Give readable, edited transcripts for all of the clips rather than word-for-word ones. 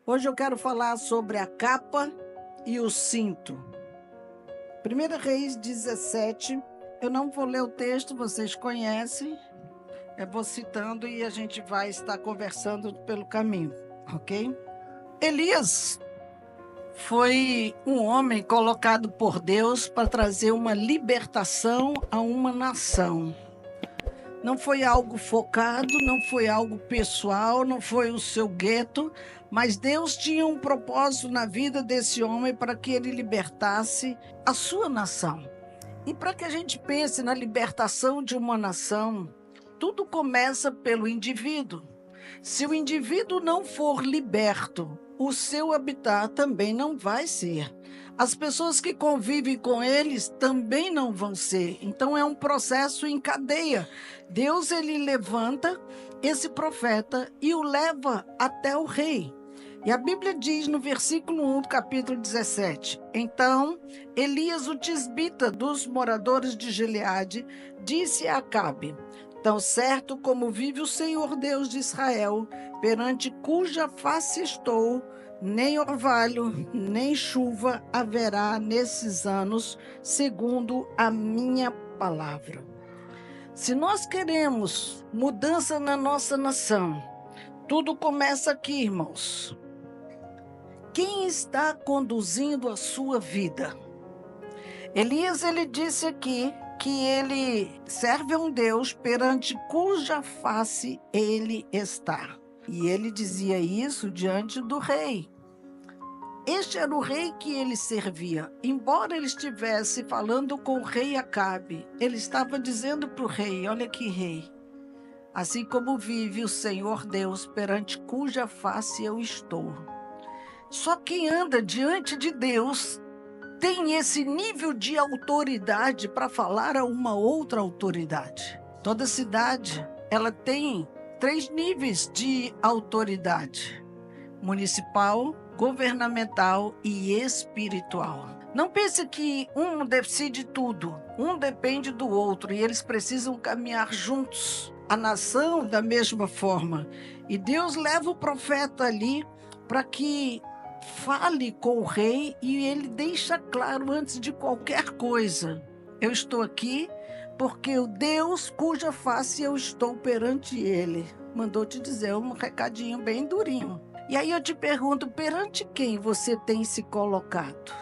Hoje eu quero falar sobre a capa e o cinto. 1 Reis 17, eu não vou ler o texto, vocês conhecem, eu vou citando e a gente vai estar conversando pelo caminho, ok? Elias foi um homem colocado por Deus para trazer uma libertação a uma nação. Não foi algo focado, não foi algo pessoal, não foi o seu gueto, mas Deus tinha um propósito na vida desse homem para que ele libertasse a sua nação. E para que a gente pense na libertação de uma nação, tudo começa pelo indivíduo. Se o indivíduo não for liberto, o seu habitat também não vai ser. As pessoas que convivem com eles também não vão ser. Então é um processo em cadeia. Deus ele levanta esse profeta e o leva até o rei. E a Bíblia diz no versículo 1 do capítulo 17: Então Elias, o tisbita dos moradores de Gileade, disse a Acabe: Tão certo como vive o Senhor Deus de Israel, perante cuja face estou, nem orvalho, nem chuva haverá nesses anos, segundo a minha palavra. Se nós queremos mudança na nossa nação, tudo começa aqui, irmãos. Quem está conduzindo a sua vida? Elias, ele disse aqui que ele serve a um Deus perante cuja face ele está. E ele dizia isso diante do rei. Este era o rei que ele servia. Embora ele estivesse falando com o rei Acabe, ele estava dizendo para o rei: olha aqui, rei, assim como vive o Senhor Deus perante cuja face eu estou. Só quem anda diante de Deus tem esse nível de autoridade para falar a uma outra autoridade. Toda cidade, ela tem 3 níveis de autoridade: municipal, governamental e espiritual. Não pense que um decide tudo, um depende do outro e eles precisam caminhar juntos. A nação da mesma forma. E Deus leva o profeta ali para que fale com o rei e ele deixa claro antes de qualquer coisa: eu estou aqui porque o Deus cuja face eu estou perante ele mandou te dizer um recadinho bem durinho. E aí eu te pergunto, perante quem você tem se colocado?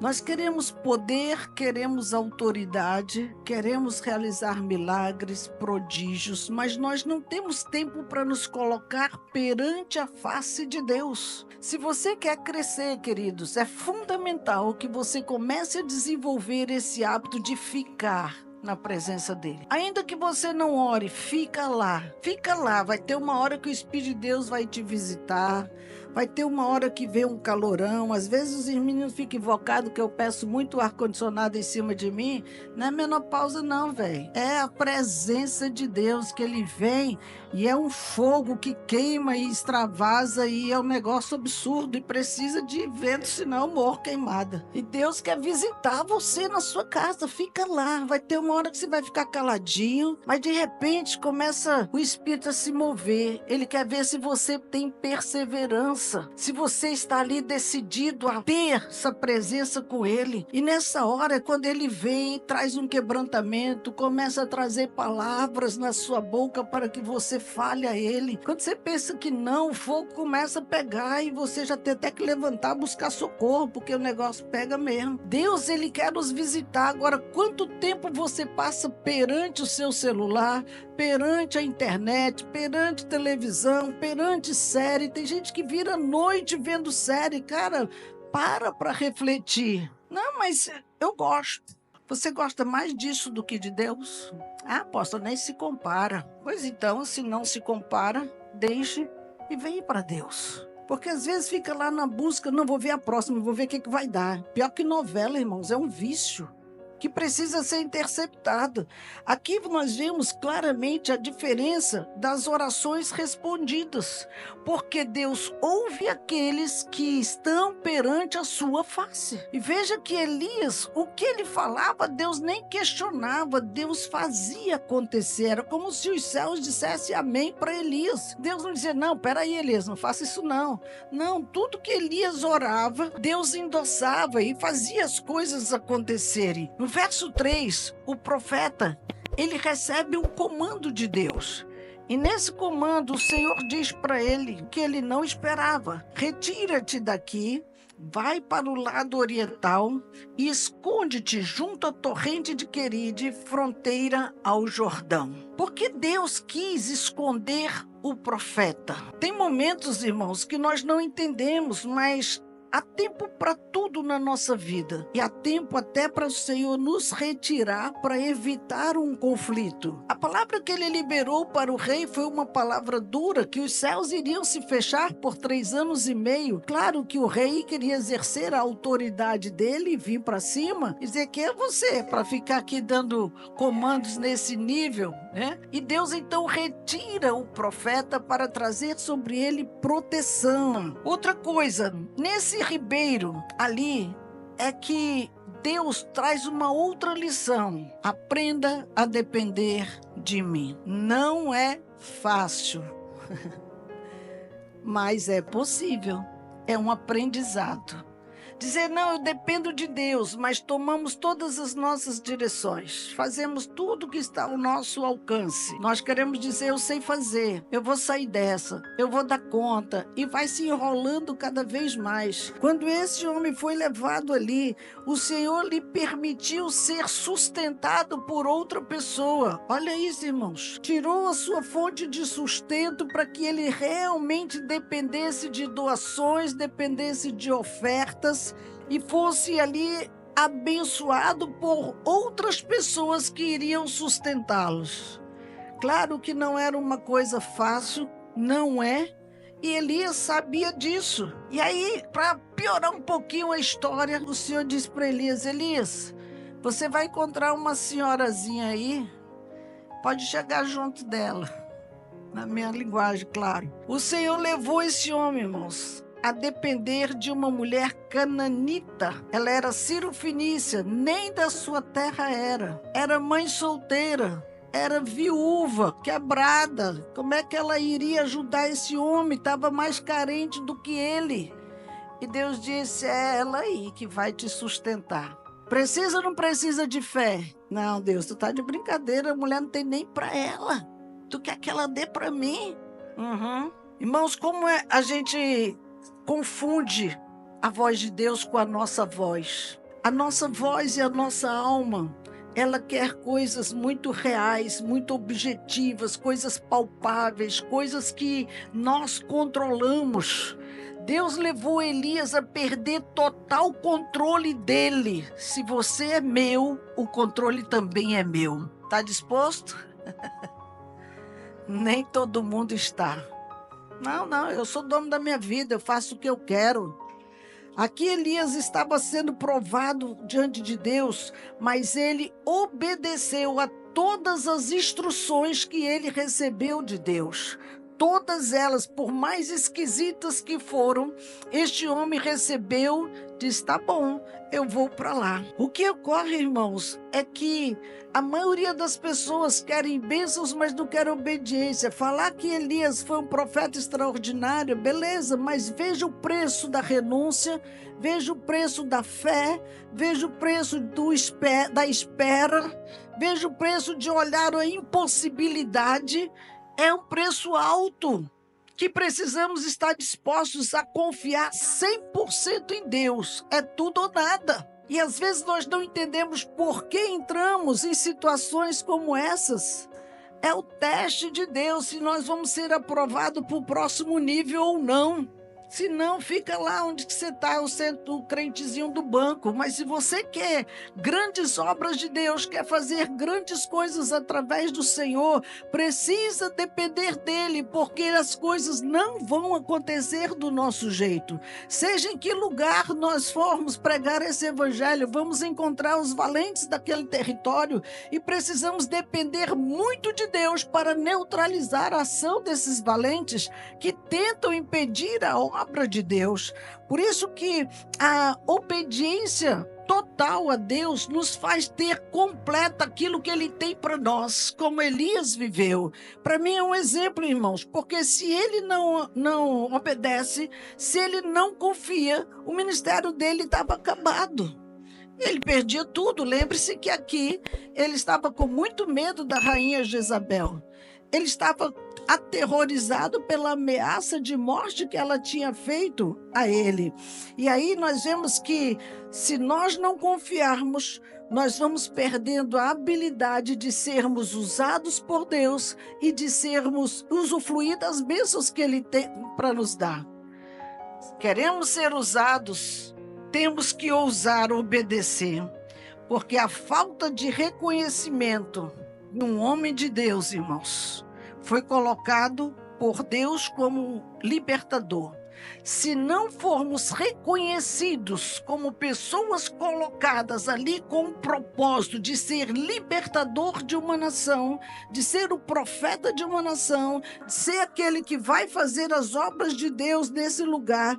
Nós queremos poder, queremos autoridade, queremos realizar milagres, prodígios, mas nós não temos tempo para nos colocar perante a face de Deus. Se você quer crescer, queridos, é fundamental que você comece a desenvolver esse hábito de ficar na presença dele. Ainda que você não ore, fica lá. Fica lá, vai ter uma hora que o Espírito de Deus vai te visitar. Vai ter uma hora que vem um calorão. Às vezes os meninos ficam invocados que eu peço muito ar-condicionado em cima de mim. Não é menopausa não, velho. É a presença de Deus que ele vem e é um fogo que queima e extravasa e é um negócio absurdo e precisa de vento, senão eu morro queimada. E Deus quer visitar você na sua casa. Fica lá. Vai ter uma hora que você vai ficar caladinho, mas de repente começa o Espírito a se mover. Ele quer ver se você tem perseverança. Se você está ali decidido a ter essa presença com ele. E nessa hora, quando ele vem, traz um quebrantamento, começa a trazer palavras na sua boca para que você fale a ele. Quando você pensa que não, o fogo começa a pegar e você já tem até que levantar, buscar socorro, porque o negócio pega mesmo. Deus, ele quer nos visitar. Agora, quanto tempo você passa perante o seu celular, perante a internet, perante televisão, perante série? Tem gente que vira noite vendo série. Cara, para refletir. Não, mas eu gosto. Você gosta mais disso do que de Deus? Ah, apóstolo, nem se compara. Pois então, se não se compara, deixe e venha para Deus. Porque às vezes fica lá na busca, não vou ver a próxima, vou ver o que vai dar. Pior que novela, irmãos, é um vício que precisa ser interceptada. Aqui nós vemos claramente a diferença das orações respondidas, porque Deus ouve aqueles que estão perante a sua face. E veja que Elias, o que ele falava, Deus nem questionava, Deus fazia acontecer. Era como se os céus dissessem amém para Elias. Deus não dizia, não, peraí, Elias, não faça isso não. Não, tudo que Elias orava, Deus endossava e fazia as coisas acontecerem. No verso 3, o profeta, ele recebe um comando de Deus. E nesse comando, o Senhor diz para ele que ele não esperava. Retira-te daqui, vai para o lado oriental e esconde-te junto à torrente de Queride, fronteira ao Jordão. Porque Deus quis esconder o profeta. Tem momentos, irmãos, que nós não entendemos, mas há tempo para tudo na nossa vida. E há tempo até para o Senhor nos retirar para evitar um conflito. A palavra que ele liberou para o rei foi uma palavra dura, que os céus iriam se fechar por 3 anos e meio. Claro que o rei queria exercer a autoridade dele e vir para cima e dizer, quem é você para ficar aqui dando comandos nesse nível, né? E Deus então retira o profeta para trazer sobre ele proteção. Outra coisa, nesse ribeiro ali é que Deus traz uma outra lição. Aprenda a depender de mim. Não é fácil, mas é possível. É um aprendizado. Dizer, não, eu dependo de Deus, mas tomamos todas as nossas direções. Fazemos tudo que está ao nosso alcance. Nós queremos dizer, eu sei fazer, eu vou sair dessa, eu vou dar conta. E vai se enrolando cada vez mais. Quando esse homem foi levado ali, o Senhor lhe permitiu ser sustentado por outra pessoa. Olha isso, irmãos. Tirou a sua fonte de sustento para que ele realmente dependesse de doações, dependesse de ofertas, e fosse ali abençoado por outras pessoas que iriam sustentá-los. Claro que não era uma coisa fácil, não é? E Elias sabia disso. E aí, para piorar um pouquinho a história, o Senhor disse para Elias, Elias, você vai encontrar uma senhorazinha aí, pode chegar junto dela. Na minha linguagem, claro. O Senhor levou esse homem, irmãos, a depender de uma mulher cananita. Ela era cirofenícia, nem da sua terra era. Era mãe solteira, era viúva, quebrada. Como é que ela iria ajudar esse homem? Estava mais carente do que ele. E Deus disse, é ela aí que vai te sustentar. Precisa ou não precisa de fé? Não, Deus, tu tá de brincadeira, a mulher não tem nem para ela. Tu quer que ela dê para mim? Irmãos, como a gente confunde a voz de Deus com a nossa voz. A nossa voz e a nossa alma, ela quer coisas muito reais, muito objetivas, coisas palpáveis, coisas que nós controlamos. Deus levou Elias a perder total controle dele. Se você é meu, o controle também é meu. Está disposto? Nem todo mundo está. Não, eu sou dono da minha vida, eu faço o que eu quero. Aqui Elias estava sendo provado diante de Deus, mas ele obedeceu a todas as instruções que ele recebeu de Deus. Todas elas, por mais esquisitas que foram, este homem recebeu, disse, tá bom, eu vou para lá. O que ocorre, irmãos, é que a maioria das pessoas querem bênçãos, mas não querem obediência. Falar que Elias foi um profeta extraordinário, beleza, mas veja o preço da renúncia, veja o preço da fé, veja o preço da espera, veja o preço de olhar a impossibilidade. É um preço alto que precisamos estar dispostos a confiar 100% em Deus. É tudo ou nada. E às vezes nós não entendemos por que entramos em situações como essas. É o teste de Deus se nós vamos ser aprovados para o próximo nível ou não. Se não, fica lá onde que você está, o crentezinho do banco. Mas se você quer grandes obras de Deus, quer fazer grandes coisas através do Senhor, precisa depender dele, porque as coisas não vão acontecer do nosso jeito. Seja em que lugar nós formos pregar esse evangelho, vamos encontrar os valentes daquele território e precisamos depender muito de Deus para neutralizar a ação desses valentes que tentam impedir a obra de Deus. Por isso que a obediência total a Deus nos faz ter completa aquilo que Ele tem para nós, como Elias viveu. Para mim é um exemplo, irmãos, porque se ele não obedece, se ele não confia, o ministério dele estava acabado. Ele perdia tudo. Lembre-se que aqui ele estava com muito medo da rainha Jezabel. Ele estava aterrorizado pela ameaça de morte que ela tinha feito a ele. E aí nós vemos que, se nós não confiarmos, nós vamos perdendo a habilidade de sermos usados por Deus e de sermos usufruir das bênçãos que Ele tem para nos dar. Queremos ser usados, temos que ousar obedecer, porque a falta de reconhecimento de um homem de Deus, irmãos, foi colocado por Deus como libertador. Se não formos reconhecidos como pessoas colocadas ali com o propósito de ser libertador de uma nação, de ser o profeta de uma nação, de ser aquele que vai fazer as obras de Deus nesse lugar,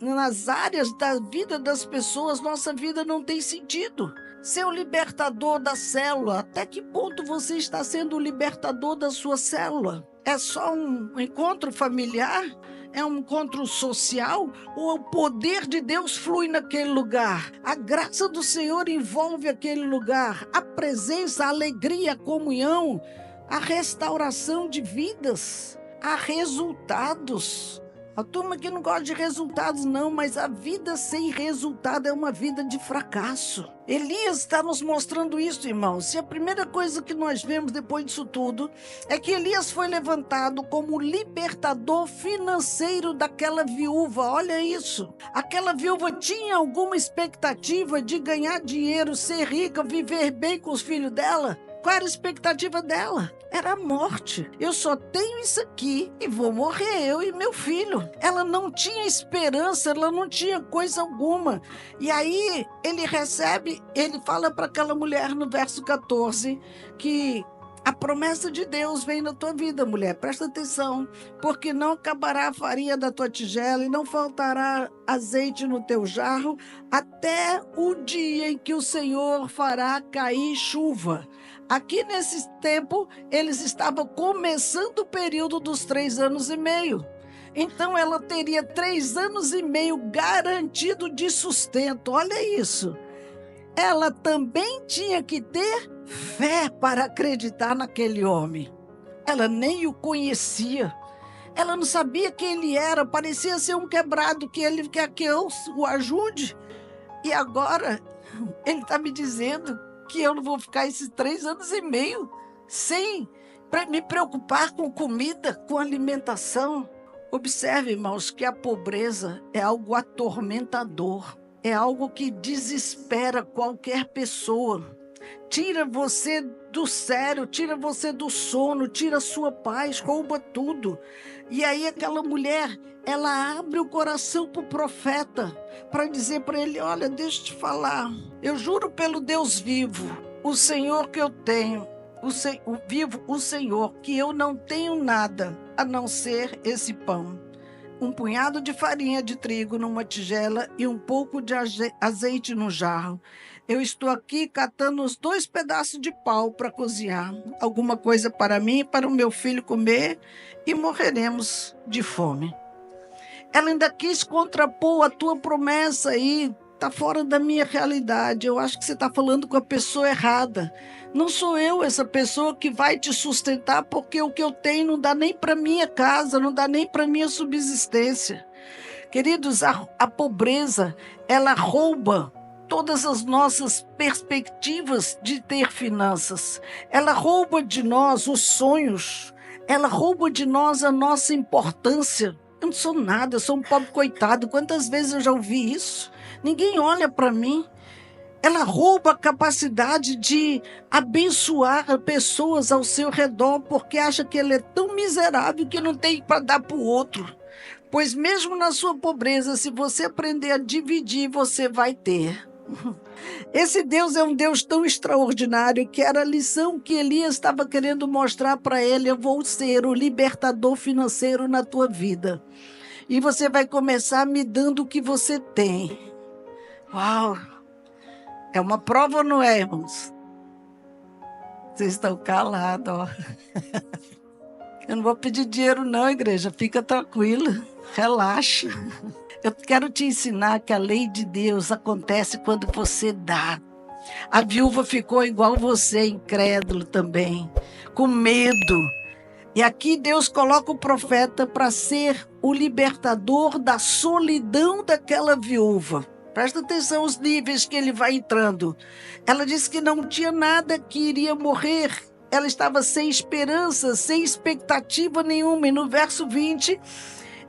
nas áreas da vida das pessoas, nossa vida não tem sentido. Ser o libertador da célula, até que ponto você está sendo o libertador da sua célula? É só um encontro familiar? É um encontro social? Ou o poder de Deus flui naquele lugar? A graça do Senhor envolve aquele lugar? A presença, a alegria, a comunhão, a restauração de vidas, há resultados. A turma que não gosta de resultados não, mas a vida sem resultado é uma vida de fracasso. Elias está nos mostrando isso, irmãos. E a primeira coisa que nós vemos depois disso tudo é que Elias foi levantado como libertador financeiro daquela viúva. Olha isso. Aquela viúva tinha alguma expectativa de ganhar dinheiro, ser rica, viver bem com os filhos dela? Qual era a expectativa dela? Era a morte. Eu só tenho isso aqui e vou morrer, eu e meu filho. Ela não tinha esperança, ela não tinha coisa alguma. E aí ele fala para aquela mulher no verso 14 que a promessa de Deus vem na tua vida, mulher. Presta atenção, porque não acabará a farinha da tua tigela e não faltará azeite no teu jarro até o dia em que o Senhor fará cair chuva. Aqui nesse tempo, eles estavam começando o período dos 3 anos e meio. Então ela teria 3 anos e meio garantido de sustento. Olha isso. Ela também tinha que ter fé para acreditar naquele homem. Ela nem o conhecia. Ela não sabia quem ele era. Parecia ser um quebrado que ele quer que eu o ajude. E agora ele está me dizendo que eu não vou ficar esses 3 anos e meio sem me preocupar com comida, com alimentação. Observe, irmãos, que a pobreza é algo atormentador. É algo que desespera qualquer pessoa. Tira você do sério, tira você do sono, tira a sua paz, rouba tudo. E aí aquela mulher, ela abre o coração para o profeta, para dizer para ele, olha, deixa eu te falar, eu juro pelo Deus vivo, o Senhor que eu tenho, o Senhor, que eu não tenho nada a não ser esse pão. Um punhado de farinha de trigo numa tigela e um pouco de azeite no jarro. Eu estou aqui catando os 2 pedaços de pau para cozinhar. Alguma coisa para mim e para o meu filho comer e morreremos de fome. Ela ainda quis contrapor a tua promessa aí. Está fora da minha realidade. Eu acho que você está falando com a pessoa errada. Não sou eu essa pessoa que vai te sustentar, porque o que eu tenho não dá nem para minha casa, não dá nem para minha subsistência. Queridos, a pobreza, ela rouba todas as nossas perspectivas de ter finanças. Ela rouba de nós os sonhos. Ela rouba de nós a nossa importância. Eu não sou nada, eu sou um pobre coitado. Quantas vezes eu já ouvi isso? Ninguém olha para mim. Ela rouba a capacidade de abençoar pessoas ao seu redor porque acha que ele é tão miserável que não tem para dar para o outro. Pois mesmo na sua pobreza, se você aprender a dividir, você vai ter. Esse Deus é um Deus tão extraordinário que era a lição que Elias estava querendo mostrar para ele. Eu vou ser o libertador financeiro na tua vida. E você vai começar me dando o que você tem. Uau! É uma prova ou não é, irmãos? Vocês estão calados, ó. Eu não vou pedir dinheiro não, igreja. Fica tranquila. Relaxa. Eu quero te ensinar que a lei de Deus acontece quando você dá. A viúva ficou igual você, incrédulo também, com medo. E aqui Deus coloca o profeta para ser o libertador da solidão daquela viúva. Presta atenção aos níveis que ele vai entrando. Ela disse que não tinha nada, que iria morrer. Ela estava sem esperança, sem expectativa nenhuma. E no verso 20,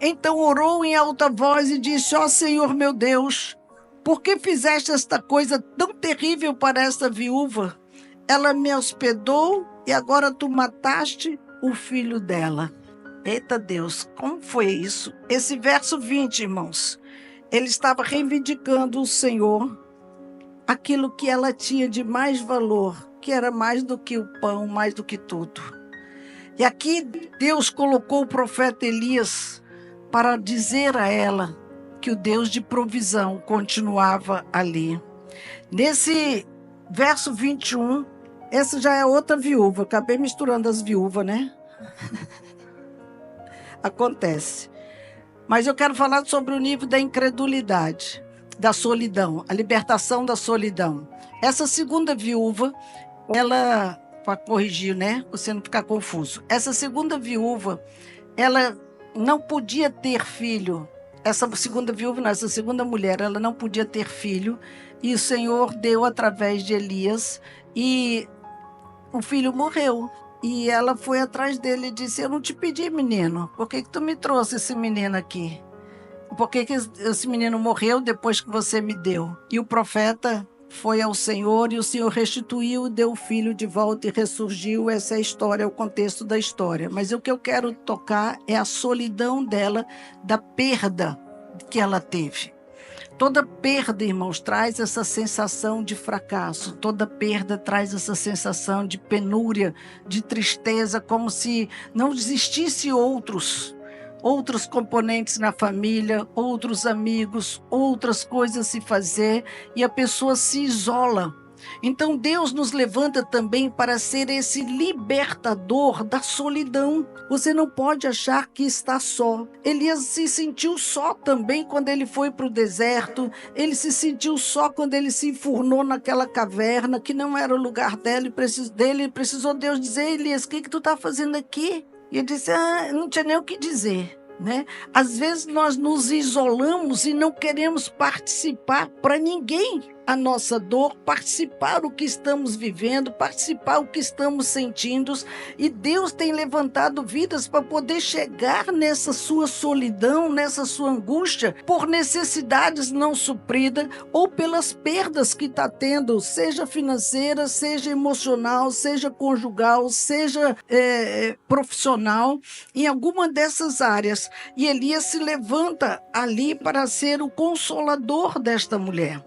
então orou em alta voz e disse: ó Senhor meu Deus, por que fizeste esta coisa tão terrível para esta viúva? Ela me hospedou e agora tu mataste o filho dela. Eita Deus, como foi isso? Esse verso 20, irmãos, ele estava reivindicando o Senhor, aquilo que ela tinha de mais valor, que era mais do que o pão, mais do que tudo. E aqui Deus colocou o profeta Elias para dizer a ela que o Deus de provisão continuava ali. Nesse verso 21, essa já é outra viúva. Acabei misturando as viúvas, né? Acontece. Mas eu quero falar sobre o nível da incredulidade, da solidão, a libertação da solidão. Essa segunda viúva, ela, para corrigir, né? Você não ficar confuso. Essa segunda viúva, ela não podia ter filho. Essa segunda viúva, não, essa segunda mulher, ela não podia ter filho. E o Senhor deu através de Elias e o filho morreu. E ela foi atrás dele e disse: eu não te pedi, menino. Por que tu me trouxe esse menino aqui? Por que esse menino morreu depois que você me deu? E o profeta foi ao Senhor e o Senhor restituiu, deu o filho de volta e ressurgiu. Essa é a história, é o contexto da história. Mas o que eu quero tocar é a solidão dela, da perda que ela teve. Toda perda, irmãos, traz essa sensação de fracasso. Toda perda traz essa sensação de penúria, de tristeza, como se não existisse outros componentes na família, outros amigos, outras coisas a se fazer, e a pessoa se isola. Então Deus nos levanta também para ser esse libertador da solidão. Você não pode achar que está só. Elias se sentiu só também quando ele foi para o deserto. Ele se sentiu só quando ele se enfurnou naquela caverna, que não era o lugar dele. Precisou Deus dizer: Elias, o que tu está fazendo aqui? E ele disse: não tinha nem o que dizer. Né? Às vezes nós nos isolamos e não queremos participar para ninguém a nossa dor, participar o que estamos vivendo, participar o que estamos sentindo, e Deus tem levantado vidas para poder chegar nessa sua solidão, nessa sua angústia, por necessidades não supridas ou pelas perdas que está tendo, seja financeira, seja emocional, seja conjugal, seja profissional, em alguma dessas áreas. E Elias se levanta ali para ser o consolador desta mulher.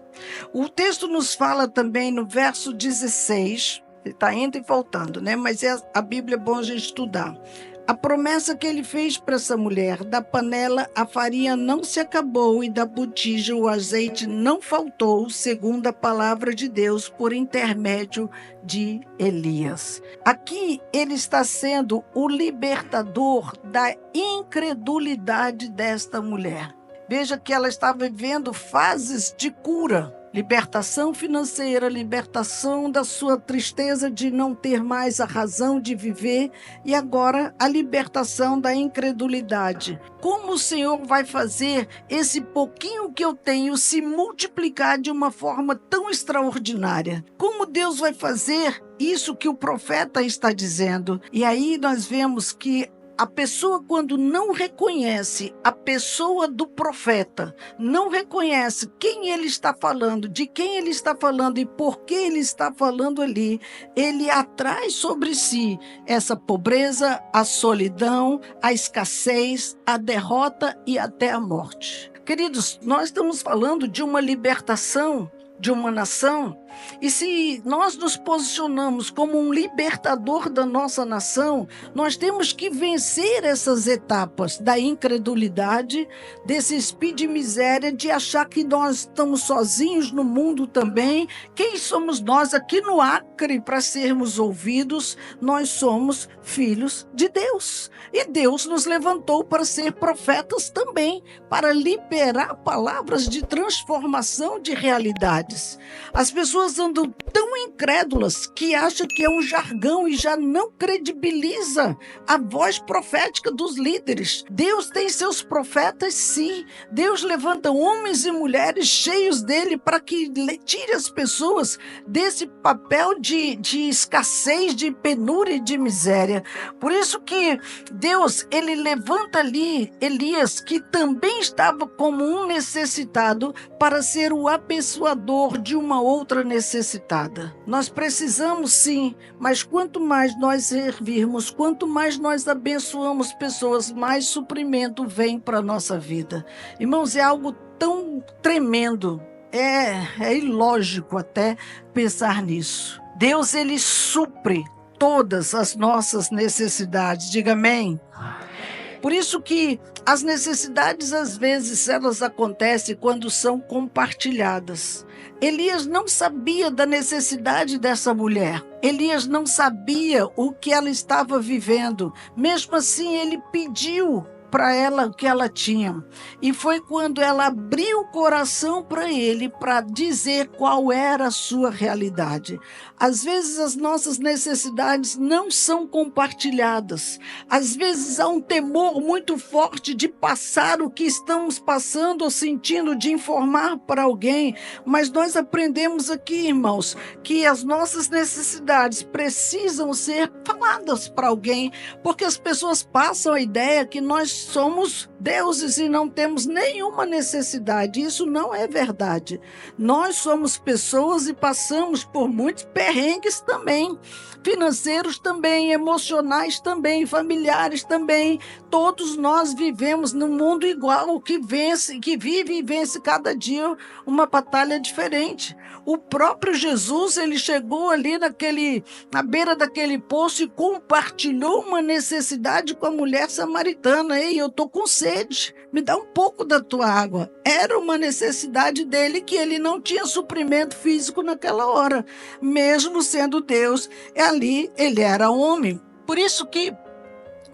O texto nos fala também no verso 16, está indo e voltando, né? Mas a Bíblia é bom a gente estudar. A promessa que ele fez para essa mulher: da panela a farinha não se acabou e da botija o azeite não faltou, segundo a palavra de Deus por intermédio de Elias. Aqui ele está sendo o libertador da incredulidade desta mulher. Veja que ela está vivendo fases de cura. Libertação financeira, libertação da sua tristeza de não ter mais a razão de viver, e agora a libertação da incredulidade. Como o Senhor vai fazer esse pouquinho que eu tenho se multiplicar de uma forma tão extraordinária? Como Deus vai fazer isso que o profeta está dizendo? E aí nós vemos que A pessoa, quando não reconhece a pessoa do profeta, não reconhece quem ele está falando, de quem ele está falando e por que ele está falando ali, ele atrai sobre si essa pobreza, a solidão, a escassez, a derrota e até a morte. Queridos, nós estamos falando de uma libertação de uma nação, e se nós nos posicionamos como um libertador da nossa nação, nós temos que vencer essas etapas da incredulidade, desse espírito de miséria, de achar que nós estamos sozinhos no mundo também. Quem somos nós aqui no Acre para sermos ouvidos? Nós somos filhos de Deus, e Deus nos levantou para ser profetas também, para liberar palavras de transformação de realidades. As pessoas andam tão incrédulas que acham que é um jargão e já não credibiliza a voz profética dos líderes. Deus tem seus profetas, sim. Deus levanta homens e mulheres cheios dele para que tire as pessoas desse papel de escassez, de penúria e de miséria. Por isso que Deus, ele levanta ali Elias, que também estava como um necessitado, para ser o abençoador de uma outra necessitada. Nós precisamos, sim, mas quanto mais nós servirmos, quanto mais nós abençoamos pessoas, mais suprimento vem para a nossa vida. Irmãos, é algo tão tremendo, é ilógico até pensar nisso. Deus, ele supre todas as nossas necessidades. Diga amém. Por isso que as necessidades, às vezes, elas acontecem quando são compartilhadas. Elias não sabia da necessidade dessa mulher. Elias não sabia o que ela estava vivendo. Mesmo assim, ele pediu para ela o que ela tinha. E foi quando ela abriu o coração para ele, para dizer qual era a sua realidade. Às vezes as nossas necessidades não são compartilhadas. Às vezes há um temor muito forte de passar o que estamos passando ou sentindo, de informar para alguém. Mas nós aprendemos aqui, irmãos, que as nossas necessidades precisam ser faladas para alguém, porque as pessoas passam a ideia que nós somos deuses e não temos nenhuma necessidade. Isso não é verdade. Nós somos pessoas e passamos por muitos perrengues também, financeiros também, emocionais também, familiares também. Todos nós vivemos num mundo igual, que vive e vence cada dia uma batalha diferente. O próprio Jesus, ele chegou ali na beira daquele poço e compartilhou uma necessidade com a mulher samaritana. Ei, eu estou com sede, me dá um pouco da tua água. Era uma necessidade dele, que ele não tinha suprimento físico naquela hora. Mesmo sendo Deus, ali ele era homem. Por isso que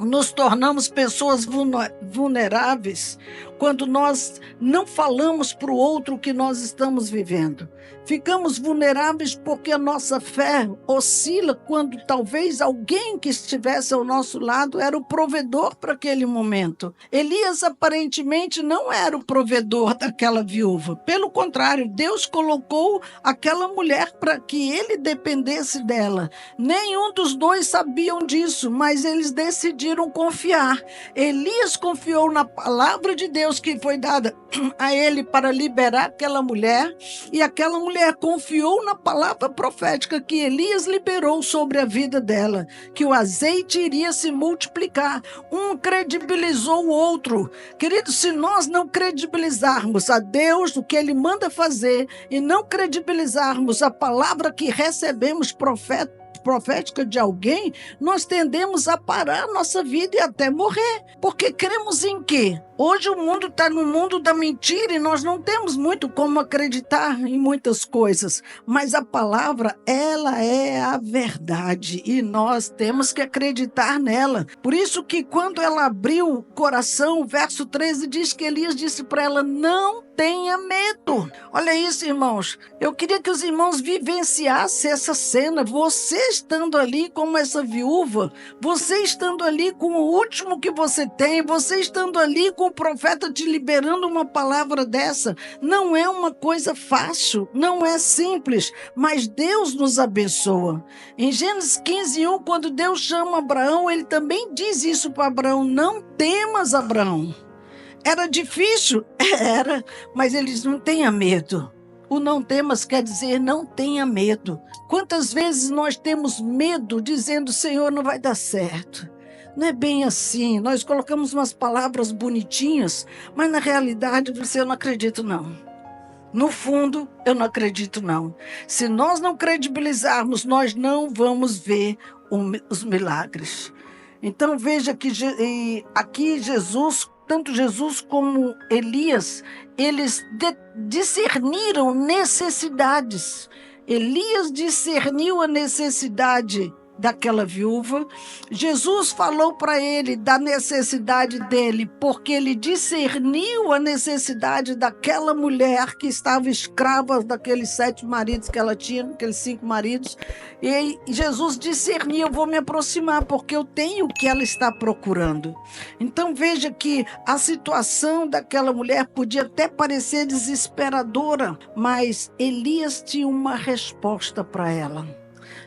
nos tornamos pessoas vulneráveis quando nós não falamos para o outro o que nós estamos vivendo. Ficamos vulneráveis porque a nossa fé oscila quando talvez alguém que estivesse ao nosso lado era o provedor para aquele momento. Elias aparentemente não era o provedor daquela viúva. Pelo contrário, Deus colocou aquela mulher para que ele dependesse dela. Nenhum dos dois sabiam disso, mas eles decidiram confiar. Elias confiou na palavra de Deus que foi dada a ele para liberar aquela mulher, e aquela mulher confiou na palavra profética que Elias liberou sobre a vida dela, que o azeite iria se multiplicar. Um credibilizou o outro. Queridos, se nós não credibilizarmos a Deus, o que ele manda fazer, e não credibilizarmos a palavra que recebemos profética de alguém, nós tendemos a parar a nossa vida e até morrer. Porque cremos em quê? Hoje o mundo está no mundo da mentira e nós não temos muito como acreditar em muitas coisas. Mas a palavra, ela é a verdade e nós temos que acreditar nela. Por isso que quando ela abriu o coração, o verso 13 diz que Elias disse para ela: não tenha medo. Olha isso, irmãos. Eu queria que os irmãos vivenciassem essa cena. Você estando ali como essa viúva, você estando ali com o último que você tem, você estando ali com o profeta te liberando uma palavra dessa. Não é uma coisa fácil, não é simples, mas Deus nos abençoa. Em Gênesis 15:1, quando Deus chama Abraão, ele também diz isso para Abraão: não temas, Abraão. Era difícil? Era, mas ele diz: não tenha medo. O não temas quer dizer não tenha medo. Quantas vezes nós temos medo dizendo: Senhor, não vai dar certo. Não é bem assim. Nós colocamos umas palavras bonitinhas, mas na realidade eu não acredito não. No fundo, eu não acredito não. Se nós não credibilizarmos, nós não vamos ver os milagres. Então veja que aqui Jesus, tanto Jesus como Elias, eles discerniram necessidades. Elias discerniu a necessidade daquela viúva. Jesus falou para ele da necessidade dele, porque ele discerniu a necessidade daquela mulher que estava escrava daqueles 7 maridos que ela tinha, aqueles 5 maridos. E Jesus discerniu: eu vou me aproximar, porque eu tenho o que ela está procurando. Então veja que a situação daquela mulher podia até parecer desesperadora, mas Elias tinha uma resposta para ela.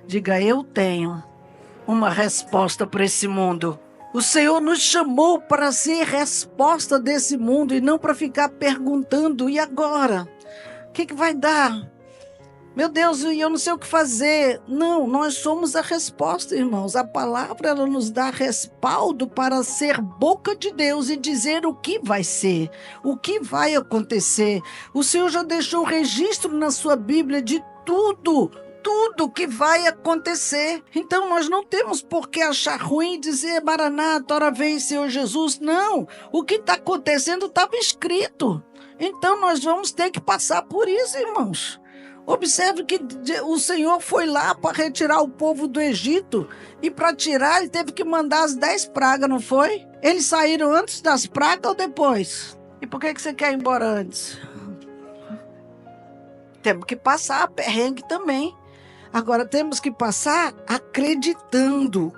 Diga: eu tenho uma resposta para esse mundo. O Senhor nos chamou para ser resposta desse mundo e não para ficar perguntando: e agora? O que vai dar? Meu Deus, eu não sei o que fazer. Não, nós somos a resposta, irmãos. A palavra, ela nos dá respaldo para ser boca de Deus e dizer o que vai ser, o que vai acontecer. O Senhor já deixou registro na sua Bíblia de tudo que vai acontecer. Então nós não temos por que achar ruim e dizer: Maranata, ora vem, Senhor Jesus. Não, o que está acontecendo estava escrito. Então nós vamos ter que passar por isso, irmãos. Observe que o Senhor foi lá para retirar o povo do Egito, e para tirar ele teve que mandar as 10 pragas, não foi? Eles saíram antes das pragas ou depois? E por que você quer ir embora antes? Temos que passar perrengue também. Agora temos que passar acreditando,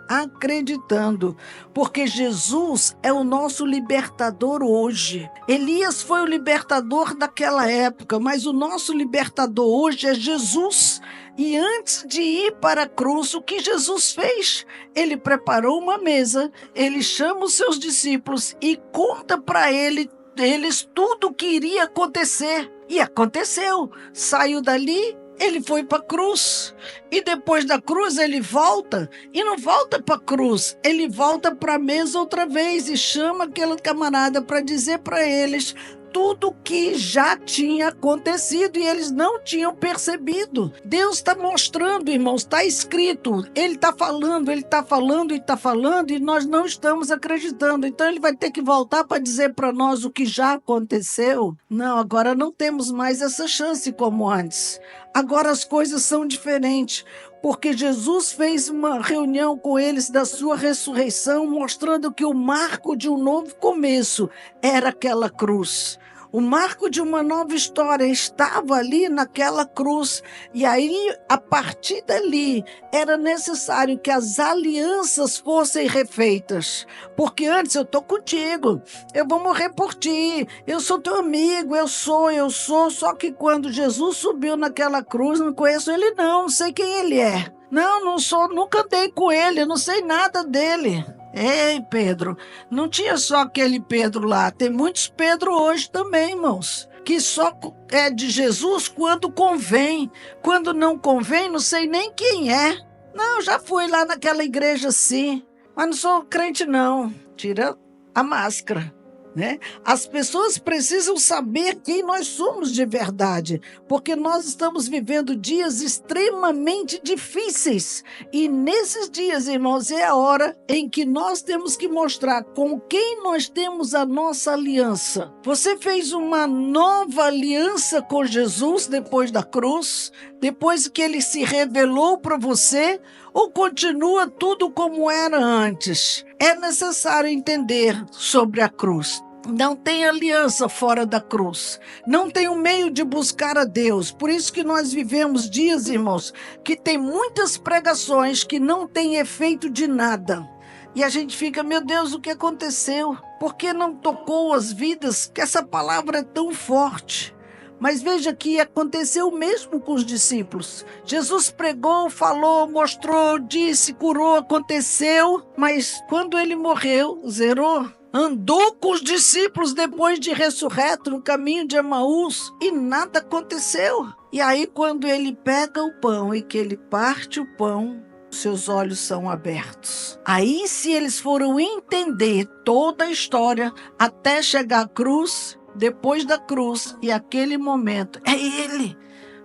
porque Jesus é o nosso libertador hoje. Elias foi o libertador daquela época, mas o nosso libertador hoje é Jesus. E antes de ir para a cruz, o que Jesus fez? Ele preparou uma mesa, ele chama os seus discípulos e conta para eles tudo o que iria acontecer. E aconteceu. Saiu dali, ele foi para a cruz, e depois da cruz ele volta, e não volta para a cruz, ele volta para a mesa outra vez e chama aquele camarada para dizer para eles tudo que já tinha acontecido e eles não tinham percebido. Deus está mostrando, irmãos, está escrito, ele está falando e nós não estamos acreditando. Então ele vai ter que voltar para dizer para nós o que já aconteceu? Não, agora não temos mais essa chance como antes. Agora as coisas são diferentes, porque Jesus fez uma reunião com eles da sua ressurreição, mostrando que o marco de um novo começo era aquela cruz. O marco de uma nova história estava ali naquela cruz. E aí, a partir dali, era necessário que as alianças fossem refeitas. Porque antes eu estou contigo, eu vou morrer por ti, eu sou teu amigo, eu sou. Só que quando Jesus subiu naquela cruz, não conheço ele não sei quem ele é. Não sou, nunca andei com ele, não sei nada dele. Ei, Pedro, não tinha só aquele Pedro lá, tem muitos Pedro hoje também, irmãos, que só é de Jesus quando convém. Quando não convém, não sei nem quem é. Não, já fui lá naquela igreja sim, mas não sou crente não. Tira a máscara, né? As pessoas precisam saber quem nós somos de verdade, porque nós estamos vivendo dias extremamente difíceis. E nesses dias, irmãos, é a hora em que nós temos que mostrar com quem nós temos a nossa aliança. Você fez uma nova aliança com Jesus depois da cruz, depois que ele se revelou para você, ou continua tudo como era antes? É necessário entender sobre a cruz. Não tem aliança fora da cruz. Não tem um meio de buscar a Deus. Por isso que nós vivemos dias, irmãos, que tem muitas pregações que não têm efeito de nada. E a gente fica, meu Deus, o que aconteceu? Por que não tocou as vidas? Que essa palavra é tão forte. Mas veja que aconteceu mesmo com os discípulos. Jesus pregou, falou, mostrou, disse, curou, aconteceu. Mas quando ele morreu, zerou. Andou com os discípulos depois de ressurreto no caminho de Emaús e nada aconteceu. E aí quando ele pega o pão e que ele parte o pão, seus olhos são abertos. Aí se eles foram entender toda a história até chegar à cruz, depois da cruz e aquele momento, é ele,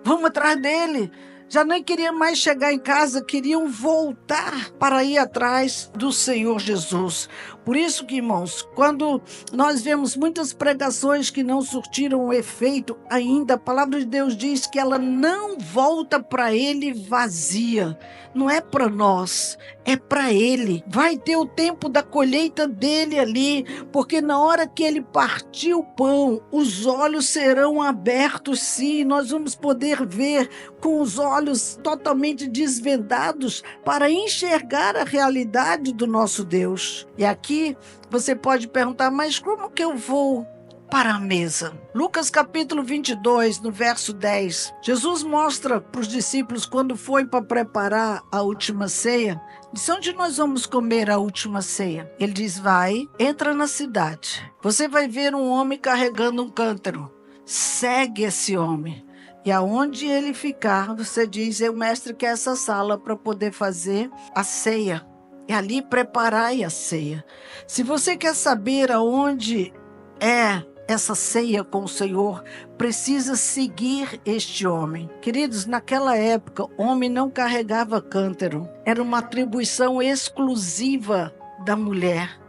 vamos atrás dele. Já nem queriam mais chegar em casa, queriam voltar para ir atrás do Senhor Jesus. Por isso que, irmãos, quando nós vemos muitas pregações que não surtiram efeito ainda, a palavra de Deus diz que ela não volta para ele vazia. Não é para nós, é para ele. Vai ter o tempo da colheita dele ali, porque na hora que ele partir o pão, os olhos serão abertos, sim. Nós vamos poder ver com os olhos totalmente desvendados para enxergar a realidade do nosso Deus. E aqui você pode perguntar, mas como que eu vou para a mesa? Lucas capítulo 22, no verso 10, Jesus mostra para os discípulos quando foi para preparar a última ceia, disse, onde nós vamos comer a última ceia? Ele diz, vai, entra na cidade, você vai ver um homem carregando um cântaro, segue esse homem. E aonde ele ficar, você diz, o mestre quer essa sala para poder fazer a ceia. E ali preparai a ceia. Se você quer saber aonde é essa ceia com o Senhor, precisa seguir este homem. Queridos, naquela época, homem não carregava cântaro. Era uma atribuição exclusiva da mulher.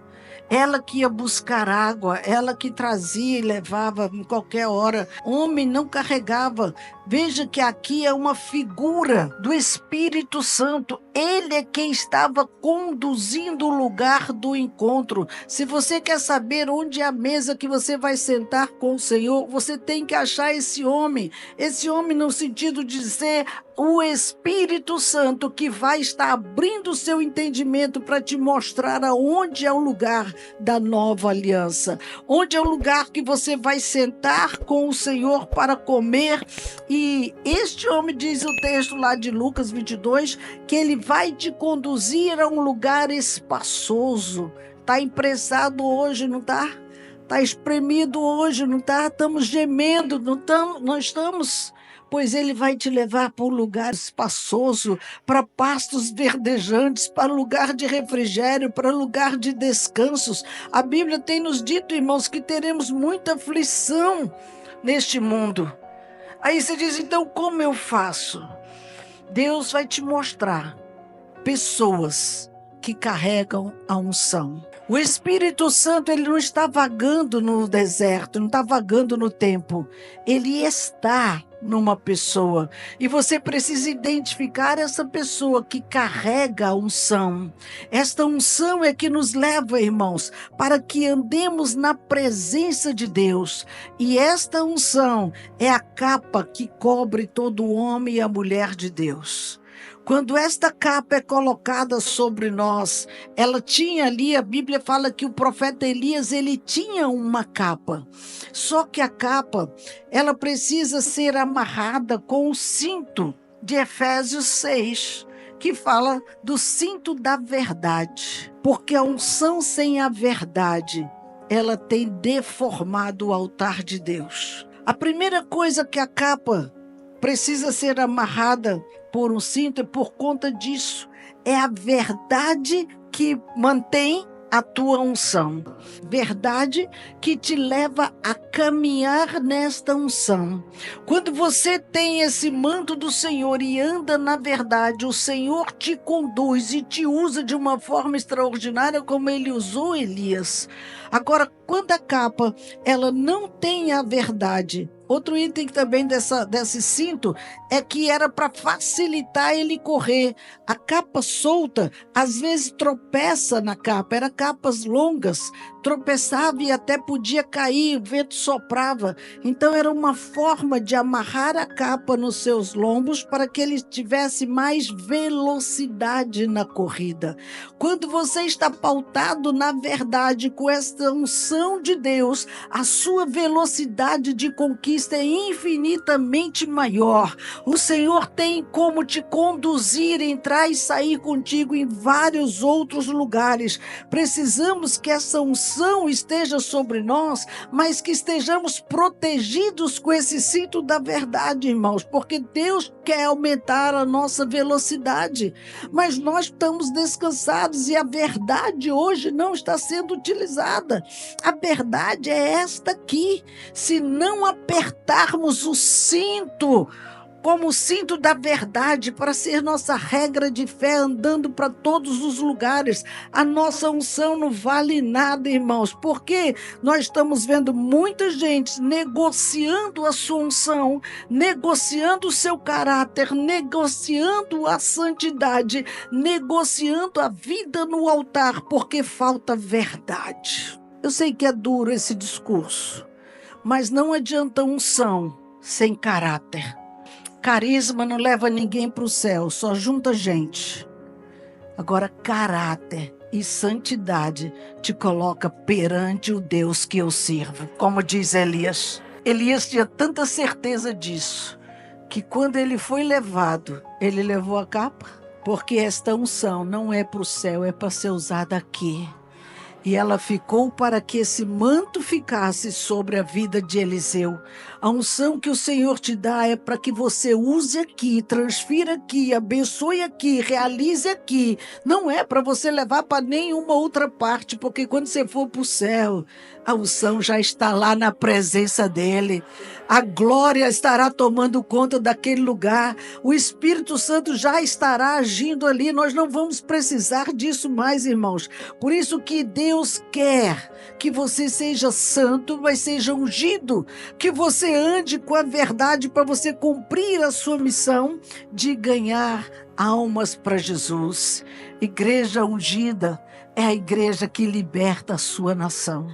Ela que ia buscar água, ela que trazia e levava em qualquer hora. Homem não carregava. Veja que aqui é uma figura do Espírito Santo. Ele é quem estava conduzindo o lugar do encontro. Se você quer saber onde é a mesa que você vai sentar com o Senhor, você tem que achar esse homem. Esse homem no sentido de ser o Espírito Santo que vai estar abrindo o seu entendimento para te mostrar aonde é o lugar da nova aliança. Onde é o lugar que você vai sentar com o Senhor para comer. E este homem, diz o texto lá de Lucas 22, que ele vai te conduzir a um lugar espaçoso. Está imprensado hoje, não está? Está espremido hoje, não está? Estamos gemendo, não estamos? Pois ele vai te levar para um lugar espaçoso, para pastos verdejantes, para lugar de refrigério, para lugar de descansos. A Bíblia tem nos dito, irmãos, que teremos muita aflição neste mundo. Aí você diz, então como eu faço? Deus vai te mostrar pessoas que carregam a unção. O Espírito Santo, ele não está vagando no deserto, não está vagando no tempo. Ele está numa pessoa. E você precisa identificar essa pessoa que carrega a unção. Esta unção é que nos leva, irmãos, para que andemos na presença de Deus. E esta unção é a capa que cobre todo o homem e a mulher de Deus. Quando esta capa é colocada sobre nós, ela tinha ali, a Bíblia fala que o profeta Elias, ele tinha uma capa. Só que a capa, ela precisa ser amarrada com o cinto de Efésios 6, que fala do cinto da verdade. Porque a unção sem a verdade, ela tem deformado o altar de Deus. A primeira coisa que a capa precisa ser amarrada por um cinto é por conta disso. É a verdade que mantém a tua unção. Verdade que te leva a caminhar nesta unção. Quando você tem esse manto do Senhor e anda na verdade, o Senhor te conduz e te usa de uma forma extraordinária como ele usou Elias. Agora, quando a capa ela não tem a verdade, outro item também desse cinto é que era para facilitar ele correr. A capa solta, às vezes tropeça na capa, eram capas longas, tropeçava e até podia cair, o vento soprava. Então era uma forma de amarrar a capa nos seus lombos para que ele tivesse mais velocidade na corrida. Quando você está pautado na verdade com esta unção de Deus, a sua velocidade de conquista é infinitamente maior. O Senhor tem como te conduzir, entrar e sair contigo em vários outros lugares. Precisamos que essa unção esteja sobre nós, mas que estejamos protegidos com esse cinto da verdade, irmãos, porque Deus quer aumentar a nossa velocidade, mas nós estamos descansados e a verdade hoje não está sendo utilizada. A verdade é esta aqui. Se não apertarmos o cinto, como o cinto da verdade, para ser nossa regra de fé, andando para todos os lugares, a nossa unção não vale nada, irmãos, porque nós estamos vendo muita gente negociando a sua unção, negociando o seu caráter, negociando a santidade, negociando a vida no altar, porque falta verdade. Eu sei que é duro esse discurso, mas não adianta unção sem caráter. Carisma não leva ninguém para o céu, só junta gente. Agora, caráter e santidade te coloca perante o Deus que eu sirvo. Como diz Elias. Elias tinha tanta certeza disso, que quando ele foi levado, ele levou a capa. Porque esta unção não é para o céu, é para ser usada aqui. E ela ficou para que esse manto ficasse sobre a vida de Eliseu. A unção que o Senhor te dá é para que você use aqui, transfira aqui, abençoe aqui, realize aqui. Não é para você levar para nenhuma outra parte, porque quando você for para o céu, a unção já está lá na presença dele. A glória estará tomando conta daquele lugar. O Espírito Santo já estará agindo ali. Nós não vamos precisar disso mais, irmãos. Por isso que Deus quer que você seja santo, mas seja ungido. Que você ande com a verdade para você cumprir a sua missão de ganhar almas para Jesus. Igreja ungida é a igreja que liberta a sua nação.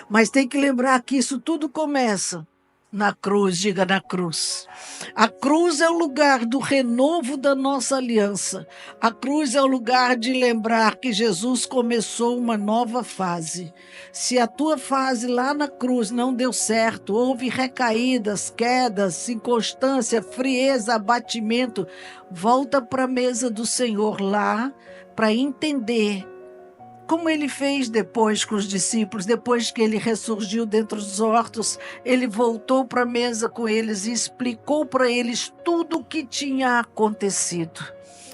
Mas tem que lembrar que isso tudo começa na cruz, diga na cruz. A cruz é o lugar do renovo da nossa aliança. A cruz é o lugar de lembrar que Jesus começou uma nova fase. Se a tua fase lá na cruz não deu certo, houve recaídas, quedas, inconstância, frieza, abatimento, volta para a mesa do Senhor lá para entender como ele fez depois com os discípulos, depois que ele ressurgiu dentro dos hortos, ele voltou para a mesa com eles e explicou para eles tudo o que tinha acontecido.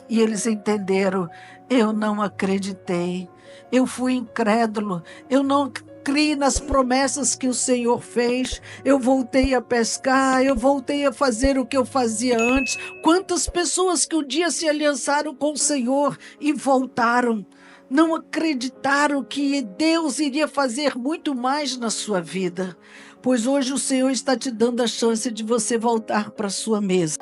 E eles entenderam: eu não acreditei, eu fui incrédulo, eu não criei nas promessas que o Senhor fez, eu voltei a pescar, eu voltei a fazer o que eu fazia antes. Quantas pessoas que um dia se aliançaram com o Senhor e voltaram, não acreditaram que Deus iria fazer muito mais na sua vida. Pois hoje o Senhor está te dando a chance de você voltar para a sua mesa.